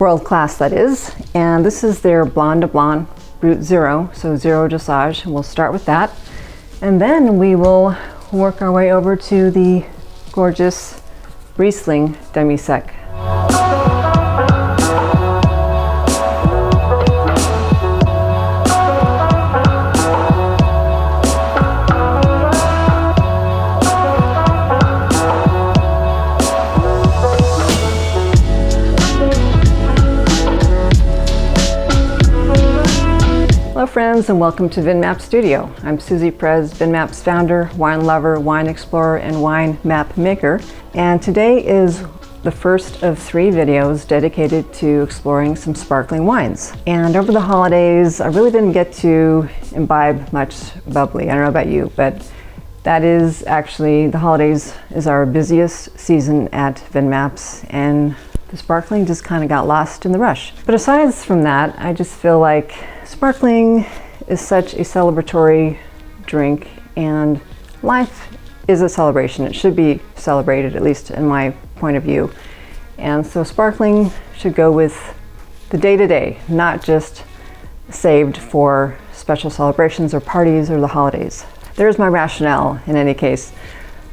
World class, that is. And this is their Blanc de Blanc Brut Zero, so zero dosage. We'll start with that. And then we will work our way over to the gorgeous Riesling demi-sec. Hello friends, and welcome to Vinmaps Studio. I'm Suzi Perez, Vinmaps founder, wine lover, wine explorer, and wine map maker. And today is the first of 3 videos dedicated to exploring some sparkling wines. And over the holidays, I really didn't get to imbibe much bubbly. I don't know about you, but that is actually, the holidays is our busiest season at Vinmaps, and the sparkling just kind of got lost in the rush. But aside from that, I just feel like sparkling is such a celebratory drink, and life is a celebration. It should be celebrated, at least in my point of view. And so sparkling should go with the day-to-day, not just saved for special celebrations or parties or the holidays. There's my rationale in any case.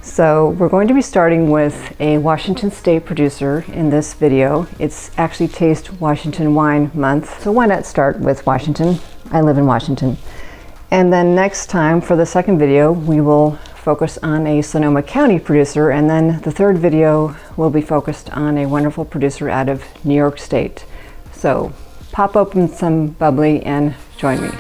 So we're going to be starting with a Washington State producer in this video. It's actually Taste Washington Wine Month, so why not start with Washington? I live in Washington. And then next time, for the second video, we will focus on a Sonoma County producer, and then the third video will be focused on a wonderful producer out of New York State. So pop open some bubbly and join me.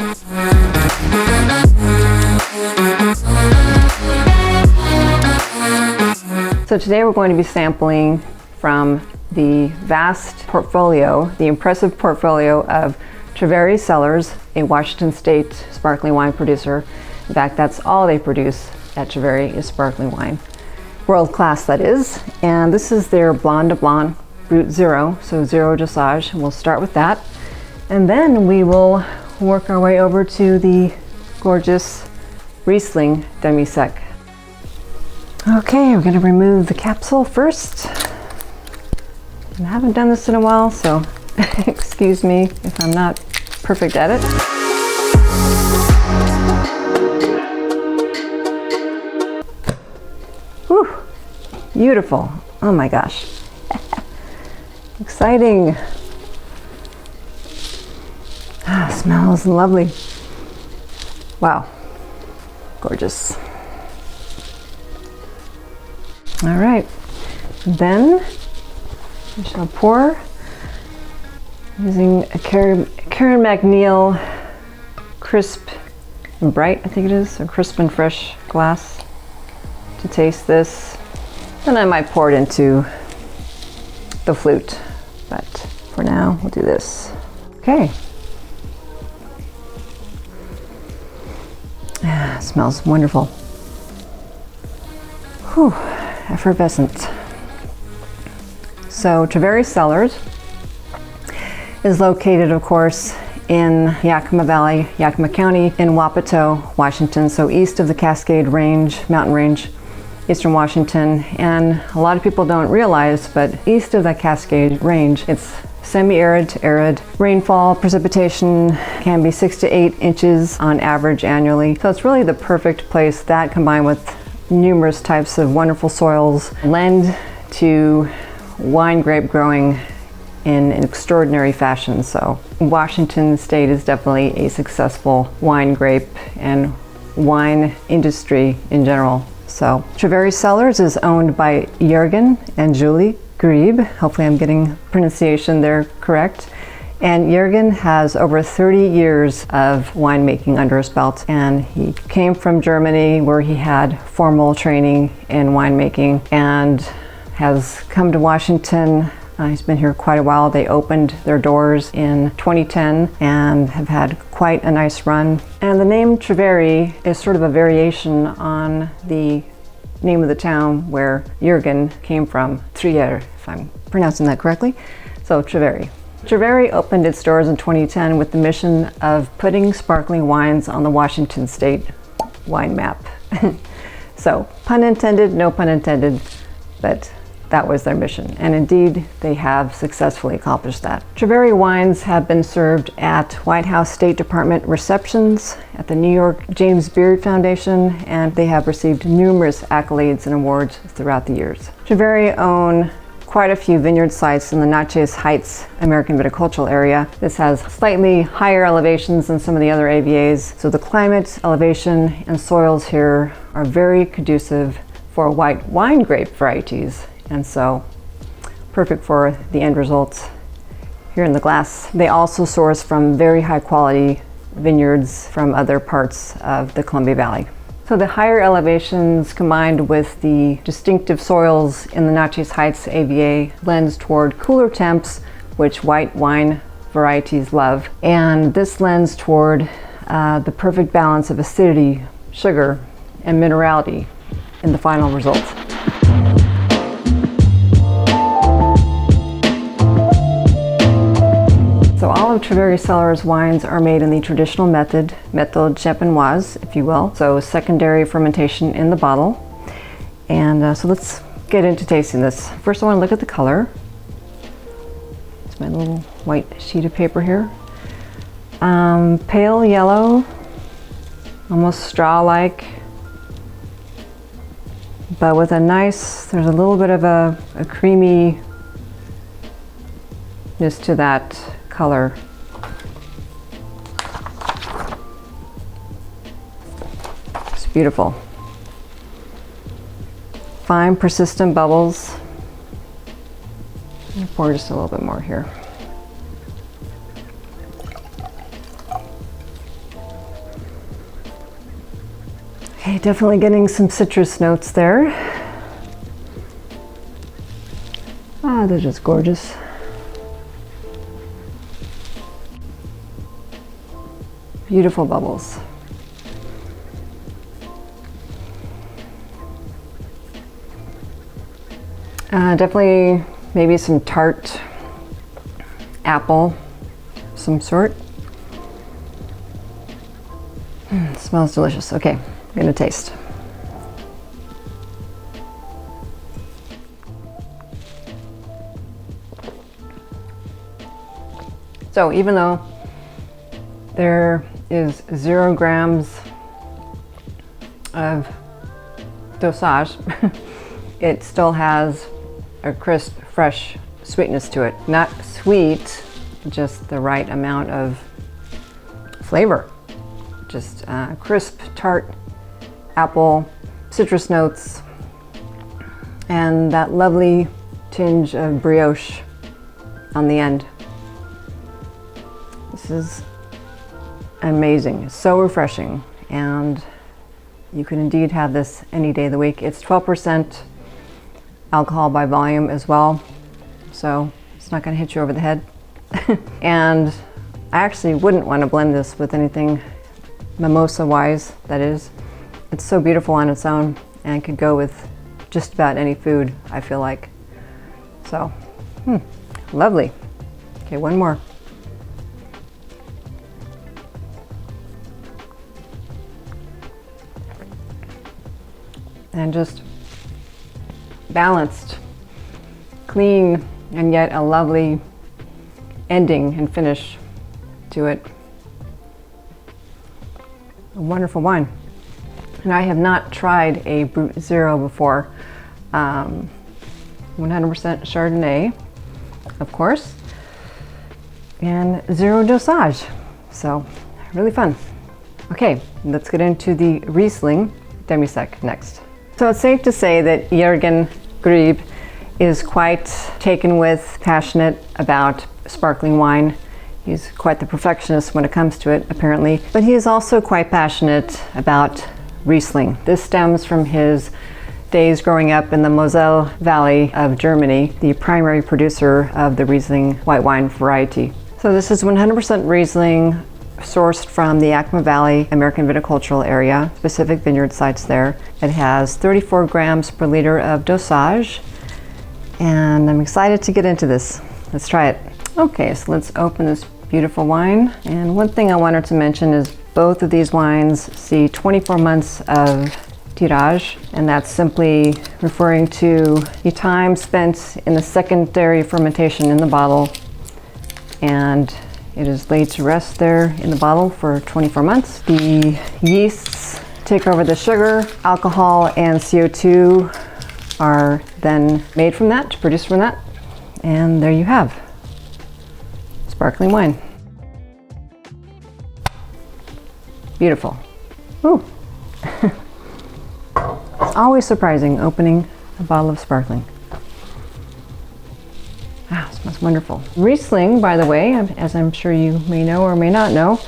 So today we're going to be sampling from the vast portfolio, the impressive portfolio of Treveri Cellars, a Washington State sparkling wine producer. In fact, that's all they produce at Treveri is sparkling wine. World class, that is. And this is their Blanc de Blanc Brut Zero, so zero dosage. We'll start with that. And then we will work our way over to the gorgeous Riesling demi-sec. Okay, we're going to remove the capsule first. I haven't done this in a while, so excuse me if I'm not perfect at it. Whew, beautiful. Oh my gosh. Exciting. Smells lovely. Wow, gorgeous. All right, then I shall pour using a Karen McNeil crisp and bright, I think it is, a crisp and fresh glass to taste this. Then I might pour it into the flute, but for now we'll do this. Okay. Ah, smells wonderful. Whew. Effervescent. So Treveri Cellars is located, of course, in Yakima Valley, Yakima County, in Wapato, Washington, so east of the Cascade Range, mountain range, eastern Washington. And a lot of people don't realize, but east of the Cascade Range, it's semi-arid to arid. Rainfall, precipitation can be 6 to 8 inches on average annually. So it's really the perfect place. That combined with numerous types of wonderful soils lend to wine grape growing in an extraordinary fashion. So Washington State is definitely a successful wine grape and wine industry in general. So Treveri Cellars is owned by Juergen and Julie Grieb. Hopefully I'm getting pronunciation there correct. And Juergen has over 30 years of winemaking under his belt, and he came from Germany where he had formal training in winemaking and has come to Washington. He's been here quite a while. They opened their doors in 2010 and have had quite a nice run. And the name Treveri is sort of a variation on the name of the town where Juergen came from, Trier, if I'm pronouncing that correctly. So Treveri. Treveri opened its doors in 2010 with the mission of putting sparkling wines on the Washington State wine map. So, pun intended, no pun intended, but that was their mission. And indeed, they have successfully accomplished that. Treveri wines have been served at White House State Department receptions, at the New York James Beard Foundation, and they have received numerous accolades and awards throughout the years. Treveri own quite a few vineyard sites in the Natchez Heights American Viticultural area. This has slightly higher elevations than some of the other AVAs, so the climate, elevation, and soils here are very conducive for white wine grape varieties, and so perfect for the end results here in the glass. They also source from very high quality vineyards from other parts of the Columbia Valley. So the higher elevations combined with the distinctive soils in the Natchez Heights AVA lends toward cooler temps, which white wine varieties love. And this lends toward the perfect balance of acidity, sugar, and minerality in the final result. So all of Treveri Cellars wines are made in the traditional method champenoise, if you will. So secondary fermentation in the bottle. And so let's get into tasting this. First I want to look at the color. It's my little white sheet of paper here. Pale yellow, almost straw-like, but with a nice, there's a little bit of a creaminess to that color. It's beautiful. Fine, persistent bubbles. I'll pour just a little bit more here. Okay, definitely getting some citrus notes there. Ah, they're just gorgeous. Beautiful bubbles. Definitely maybe some tart apple, some sort. Smells delicious. Okay, I'm gonna taste. So even though there is 0 grams of dosage, it still has a crisp, fresh sweetness to it. Not sweet, just the right amount of flavor. Just crisp, tart, apple, citrus notes, and that lovely tinge of brioche on the end. This is amazing. It's so refreshing, and you can indeed have this any day of the week. It's 12% alcohol by volume as well, so it's not going to hit you over the head. And I actually wouldn't want to blend this with anything mimosa-wise, that is. It's so beautiful on its own and could go with just about any food, I feel like. So, lovely. Okay, one more. And just balanced, clean, and yet a lovely ending and finish to it. A wonderful wine. And I have not tried a Brut Zero before. 100% Chardonnay, of course, and 0 dosage. So really fun. Okay, let's get into the Riesling demi-sec next. So it's safe to say that Juergen Grieb is quite taken with, passionate about sparkling wine. He's quite the perfectionist when it comes to it, apparently. But he is also quite passionate about Riesling. This stems from his days growing up in the Moselle Valley of Germany, the primary producer of the Riesling white wine variety. So this is 100% Riesling, sourced from the Yakima Valley American Viticultural area, specific vineyard sites there. It has 34 grams per liter of dosage, and I'm excited to get into this. Let's try it. Okay, so let's open this beautiful wine. And one thing I wanted to mention is both of these wines see 24 months of tirage, and that's simply referring to the time spent in the secondary fermentation in the bottle, and it is laid to rest there in the bottle for 24 months. The yeasts take over the sugar, alcohol, and CO2 are then made from that, produced from that, and there you have sparkling wine. Beautiful. Ooh. It's always surprising opening a bottle of sparkling. Ah, it smells wonderful. Riesling, by the way, as I'm sure you may know or may not know,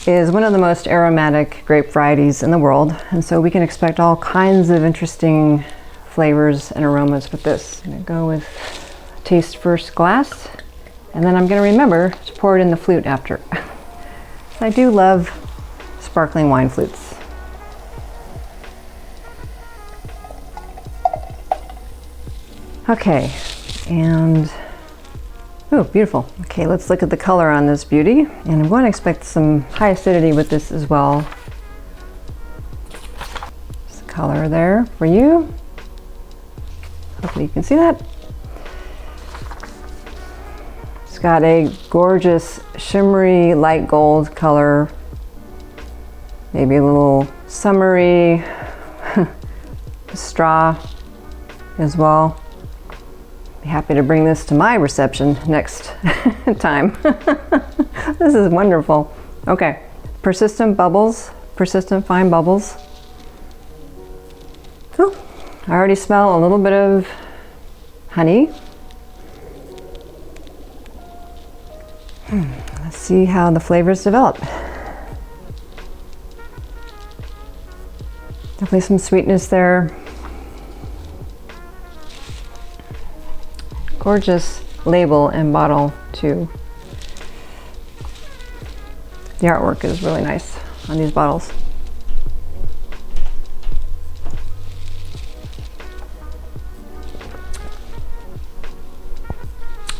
is one of the most aromatic grape varieties in the world, and so we can expect all kinds of interesting flavors and aromas with this. I'm gonna go with taste first glass, and then I'm gonna remember to pour it in the flute after. I do love sparkling wine flutes. Okay, and oh, beautiful. Okay, let's look at the color on this beauty, and I'm going to expect some high acidity with this as well. There's the color there for you. Hopefully you can see that. It's got a gorgeous shimmery light gold color, maybe a little summery straw as well. Be happy to bring this to my reception next time. This is wonderful. Okay, persistent bubbles, persistent fine bubbles. Ooh, I already smell a little bit of honey. Let's see how the flavors develop. Definitely some sweetness there. Gorgeous label and bottle too. The artwork is really nice on these bottles.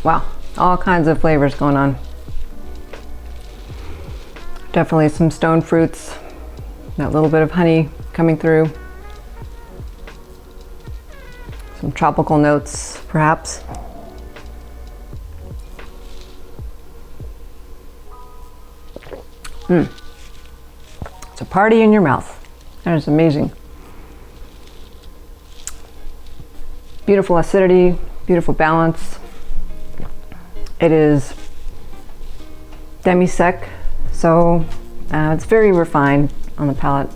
Wow, all kinds of flavors going on. Definitely some stone fruits, that little bit of honey coming through. Some tropical notes, perhaps. It's a party in your mouth. That is amazing. Beautiful acidity, beautiful balance. It is demi-sec, so it's very refined on the palate.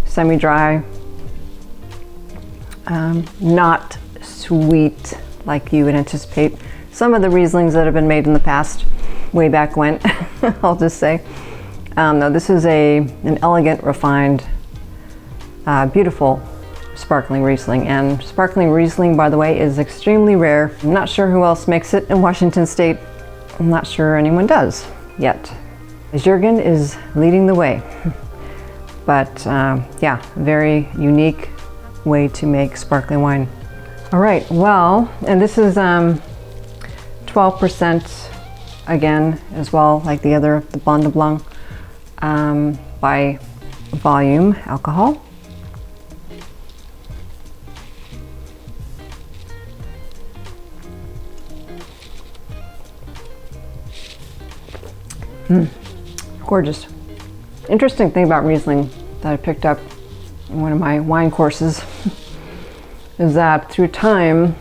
Semi-dry, not sweet like you would anticipate. Some of the Rieslings that have been made in the past, way back when, I'll just say. No, this is an elegant, refined, beautiful sparkling Riesling. And sparkling Riesling, by the way, is extremely rare. I'm not sure who else makes it in Washington State. I'm not sure anyone does yet. Juergen is leading the way. But yeah, very unique way to make sparkling wine. All right, well, and this is 12% again as well, like the other, the Blanc de Blanc, by volume alcohol. Gorgeous. Interesting thing about Riesling that I picked up in one of my wine courses is that through time,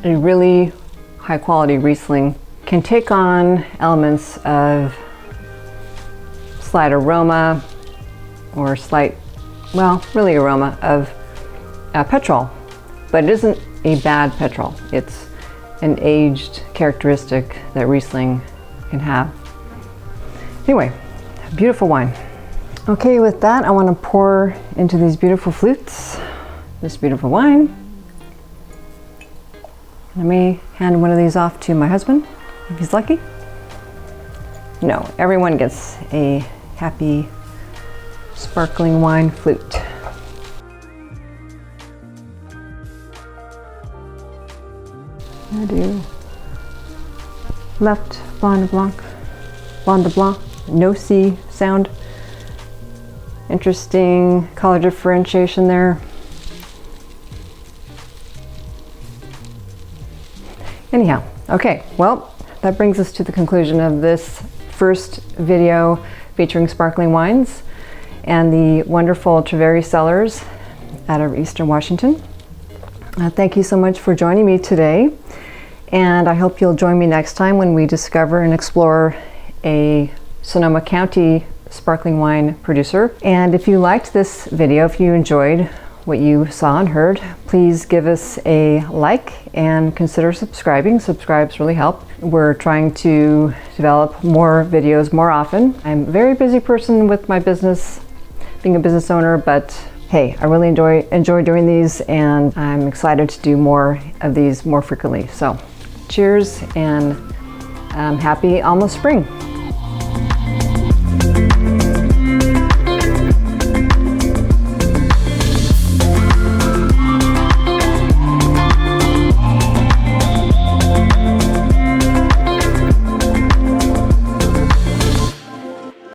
a really high quality Riesling can take on elements of slight aroma or slight, well, really aroma of petrol, but it isn't a bad petrol. It's an aged characteristic that Riesling can have. Anyway, beautiful wine. Okay, with that, I want to pour into these beautiful flutes this beautiful wine. Let me hand one of these off to my husband, if he's lucky. No, everyone gets a happy sparkling wine flute. I do left Blanc de Blanc, Blanc de Blanc, no C sound. Interesting color differentiation there. Anyhow, okay, well, that brings us to the conclusion of this first video featuring sparkling wines and the wonderful Treveri Cellars out of Eastern Washington. Thank you so much for joining me today, and I hope you'll join me next time when we discover and explore a Sonoma County sparkling wine producer. And if you liked this video, if you enjoyed what you saw and heard, please give us a like and consider subscribing. Subscribes really help. We're trying to develop more videos more often. I'm a very busy person with my business, being a business owner, but hey, I really enjoy doing these, and I'm excited to do more of these more frequently. So cheers, and happy almost spring.